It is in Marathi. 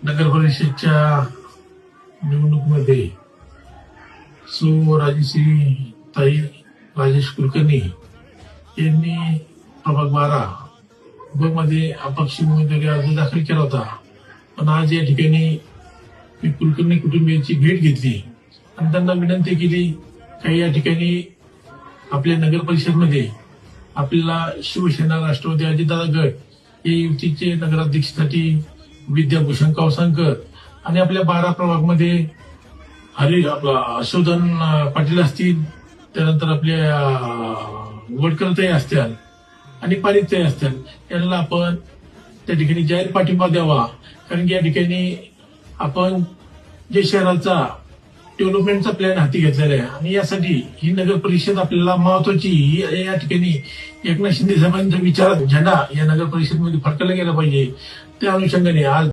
नगर परिषदच्या निवडणुकीमध्ये राजश्री ताई राजेश कुलकर्णी यांनी प्रभाग 12 ब मध्ये अपक्ष उमेदवारी अर्ज दाखल केला होता. पण आज या ठिकाणी मी कुलकर्णी कुटुंबियांची भेट घेतली आणि त्यांना विनंती केली काही या ठिकाणी आपल्या नगर परिषदमध्ये आपल्याला शिवसेना राष्ट्रवादी अजितदादा गट हे युतीचे नगराध्यक्षासाठी विद्याभूषण कावसांकर आणि आपल्या 12 प्रभागमध्ये शोधन पाटील असतील, त्यानंतर आपल्या वडकरताई असतील आणि पारितताई असतील, यांना आपण त्या ठिकाणी जाहीर पाठिंबा द्यावा. कारण की या ठिकाणी आपण जे शहराचा डेव्हलपमेंटचा प्लॅन हाती घेतलेला आहे आणि यासाठी ही नगर परिषद आपल्याला महत्वाची. या ठिकाणी एकनाथ शिंदे साहेबांचा विचार झेंडा या नगर परिषदमध्ये फडकला गेला पाहिजे. त्या अनुषंगाने आज